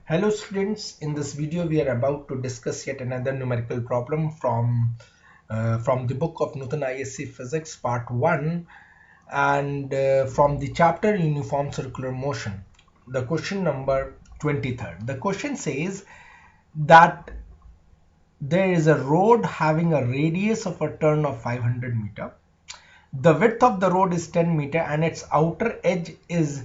Hello students, in this video we are about to discuss yet another numerical problem from the book of Nootan ISC Physics Part 1 and from the chapter Uniform Circular Motion. The question number 23rd. The question says that there is a road having a radius of a turn of 500 meter. The width of the road is 10 meter and its outer edge is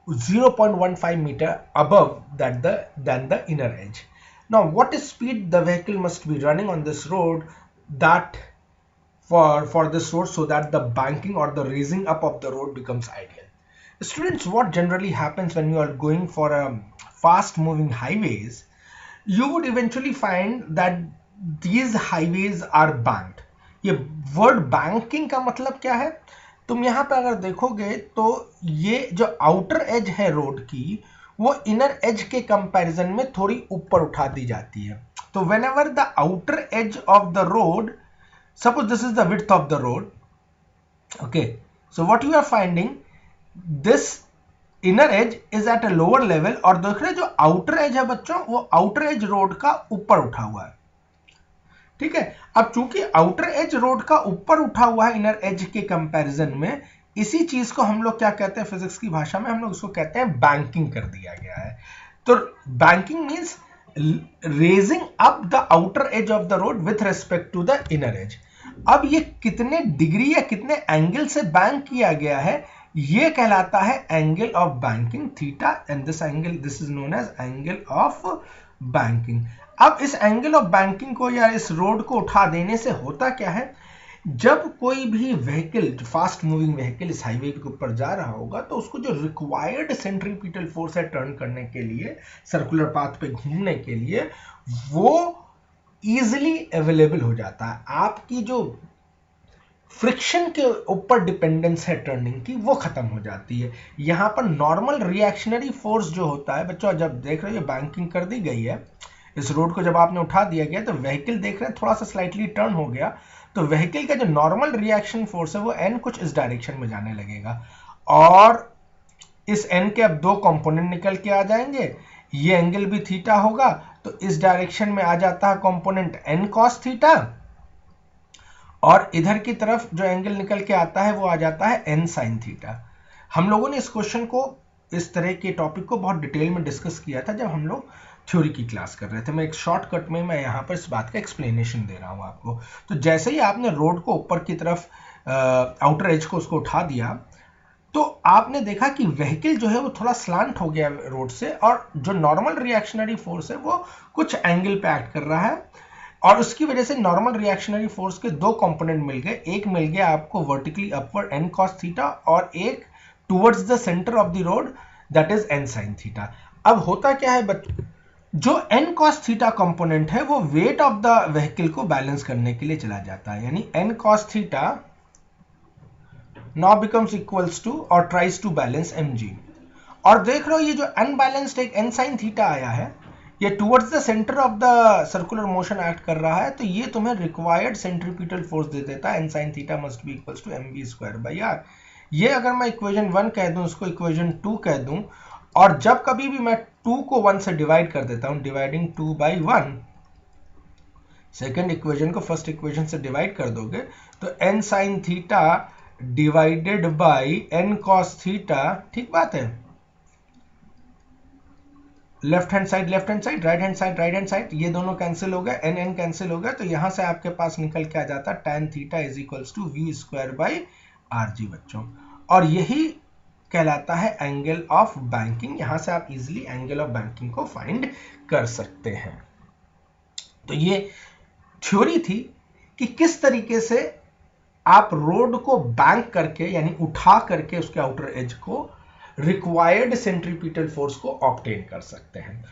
0.15 meter above than the inner edge. Now, what is speed the vehicle must be running on this road that for this road so that the banking or the raising up of the road becomes ideal? Students, what generally happens when you are going for a fast moving highways, you would eventually find that these highways are banked. ये word banking का मतलब क्या है? तुम यहाँ पे अगर देखोगे तो ये जो आउटर एज है रोड की वो इनर एज के कंपैरिजन में थोड़ी ऊपर उठा दी जाती है. तो whenever the outer edge of the road, suppose this is the width of the road, okay, so what you are finding, this inner edge is at a lower level और देख रहे जो outer edge है बच्चों वो outer edge road का ऊपर उठा हुआ है. ठीक है, अब चूंकि आउटर एज रोड का ऊपर उठा हुआ है इनर एज के कंपैरिजन में, इसी चीज को हम लोग क्या कहते हैं फिजिक्स की भाषा में, हम लोग इसको कहते हैं बैंकिंग कर दिया गया है. तो banking means raising up the outer edge of the road with respect to the inner edge. अब ये कितने डिग्री या कितने एंगल से बैंक किया गया है ये कहलाता है angle of banking theta, and this angle this is known as angle of banking. अब इस एंगल ऑफ बैंकिंग को या इस रोड को उठा देने से होता क्या है, जब कोई भी व्हीकल, फास्ट मूविंग व्हीकल इस हाईवे के ऊपर जा रहा होगा तो उसको जो रिक्वायर्ड सेंट्रीपिटल फोर्स है टर्न करने के लिए, सर्कुलर पाथ पे घूमने के लिए, वो इजीली अवेलेबल हो जाता है. आपकी जो फ्रिक्शन के ऊपर डिपेंडेंस है टर्निंग की वो खत्म हो जाती है. यहां पर नॉर्मल रिएक्शनरी फोर्स जो होता है बच्चों, जब देख रहे हो बैंकिंग कर दी गई है, इस रोड को जब आपने उठा दिया गया तो व्हीकल देख रहे हैं थोड़ा सा स्लाइटली टर्न हो गया, तो व्हीकल का जो नॉर्मल रिएक्शन फोर्स है वो एन कुछ इस डायरेक्शन में जाने लगेगा और इस एन के अब दो कंपोनेंट निकल के आ जाएंगे. ये एंगल भी थीटा होगा तो इस डायरेक्शन में आ जाता है कंपोनेंट एन कॉस थीटा और इधर की तरफ जो एंगल निकल के आता है वो आ जाता है एन साइन थीटा. हम लोगों ने इस क्वेश्चन को, इस तरह के टॉपिक को बहुत डिटेल में डिस्कस किया था जब हम लोग थ्योरी की क्लास कर रहे थे. मैं एक शॉर्टकट में मैं यहाँ पर इस बात का एक्सप्लेनेशन दे रहा हूँ आपको. तो जैसे ही आपने रोड को ऊपर की तरफ आउटर एज को उसको उठा दिया तो आपने देखा कि व्हीकल जो है वो थोड़ा स्लांट हो गया रोड से और जो नॉर्मल रिएक्शनरी फोर्स है वो कुछ एंगल पे एक्ट कर रहा है और उसकी वजह से नॉर्मल रिएक्शनरी फोर्स के दो कंपोनेंट मिल गए. एक मिल गया आपको vertically upward N cos theta और एक towards the centre of the road that is N sine theta. अब होता क्या है बच्चों, जो n cos थीटा कंपोनेंट है वो वेट ऑफ द व्हीकल को बैलेंस करने के लिए चला जाता है, यानी n cos theta now becomes equals to और ट्राइज टू बैलेंस mg. और देख रहे हो ये जो अनबैलेंस्ड एक n sin थीटा आया है ये towards the centre of the circular motion act कर रहा है, तो ये तुम्हें रिक्वायर्ड सेंट्रीपिटल फोर्स दे देता है. n sin theta must be equals to mv square by r. ये अगर मैं इक्वेशन 1 कह दूं, इसको इक्वेशन 2 कह दूं, और जब कभी भी मैं 2 को 1 से डिवाइड कर देता हूं, डिवाइडिंग 2 बाई 1, सेकेंड इक्वेशन को फर्स्ट इक्वेशन से डिवाइड कर दोगे तो n sine theta divided by n cos theta, ठीक बात है, left hand side right hand side ये दोनों कैंसिल हो गए, n n कैंसिल हो गया, तो यहां से आपके पास निकल के आ जाता tan theta is equals to v square by rg बच्चों. और यही कहलाता है एंगल ऑफ बैंकिंग. यहां से आप इजीली एंगल ऑफ बैंकिंग को फाइंड कर सकते हैं. तो ये थ्योरी थी कि किस तरीके से आप रोड को बैंक करके यानी उठा करके उसके आउटर एज को रिक्वायर्ड सेंट्रीपिटल फोर्स को ऑब्टेन कर सकते हैं.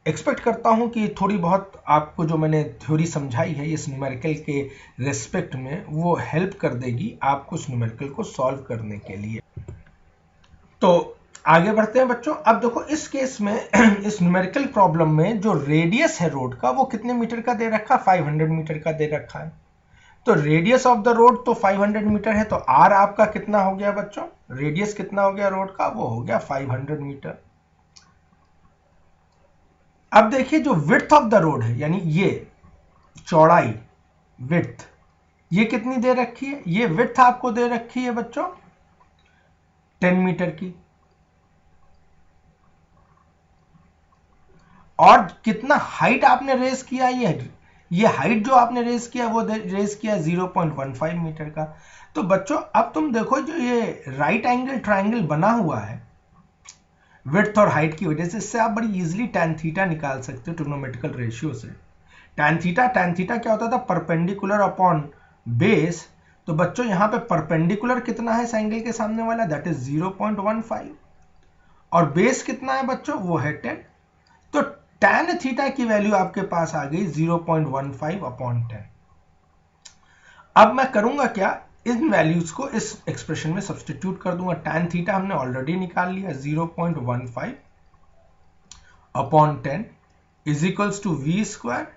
एक्सपेक्ट करता हूं कि थोड़ी बहुत आपको जो मैंने थ्योरी समझाई है इस न्यूमेरिकल के रेस्पेक्ट में वो हेल्प कर देगी आपको इस न्यूमेरिकल को सॉल्व करने के लिए. तो आगे बढ़ते हैं बच्चों. अब देखो इस केस में इस न्यूमेरिकल प्रॉब्लम में जो रेडियस है रोड का वो कितने मीटर का दे रखा है, 500 मीटर का दे रखा है. तो रेडियस ऑफ द रोड तो 500 मीटर है, तो आर आपका कितना हो गया बच्चों, रेडियस कितना हो गया रोड का, वो हो गया 500 मीटर. अब देखिए जो विड्थ ऑफ द रोड है, यानी ये चौड़ाई, विड्थ, ये कितनी दे रखी है? ये विड्थ आपको दे रखी है बच्चों 10 मीटर की, और कितना हाइट आपने रेस किया, ये हाइट जो आपने रेस किया वो रेस किया 0.15 मीटर का। तो बच्चों अब तुम देखो जो ये राइट एंगल ट्राइंगल बना हुआ है विड्थ और हाइट की वजह से, इससे आप बड़ी इजीली tan थीटा निकाल सकते हो ट्रिग्नोमेट्रिकल रेशियो से। tan थीटा क्या होता था? Perpendicular upon base. तो बच्चों यहां पे परपेंडिकुलर कितना है इस एंगल के सामने वाला? दैट इज 0.15, और बेस कितना है बच्चों? वो है 10। तो tan थीटा की वैल्यू आपके पास आ गई 0.15 अपॉन 10। अब मैं करूंगा क्या, इन वैल्यूज को इस एक्सप्रेशन में सब्स्टिट्यूट कर दूंगा। tan थीटा हमने ऑलरेडी निकाल लिया 0.15 upon 10 is equals to v square,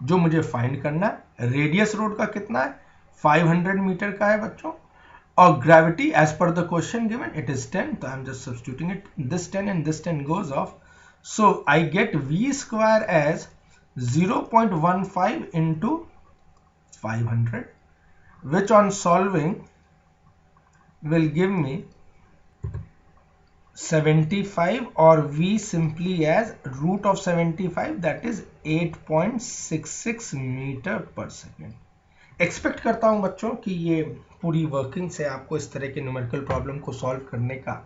जो मुझे फाइंड करना है। रेडियस रोड का कितना है? 500 मीटर का है बच्चों, और gravity as per the question given it is 10, तो I am just substituting it, this 10 and this 10 goes off, so I get v square as 0.15 into 500, which on solving will give me 75, or v simply as root of 75, that is 8.66 metre पर second. Expect करता हूं बच्चों कि ये पूरी working से आपको इस तरह के न्यूमेरिकल प्रॉब्लम को सॉल्व करने का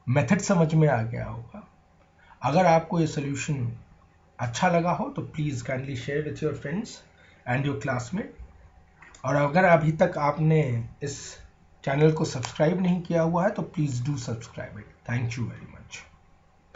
मेथड समझ में आ गया होगा। अगर आपको ये सोल्यूशन अच्छा लगा हो तो please kindly share with your friends and your classmate, और अगर अभी तक आपने इस चैनल को सब्सक्राइब नहीं किया हुआ है तो please do subscribe it. Thank you very much.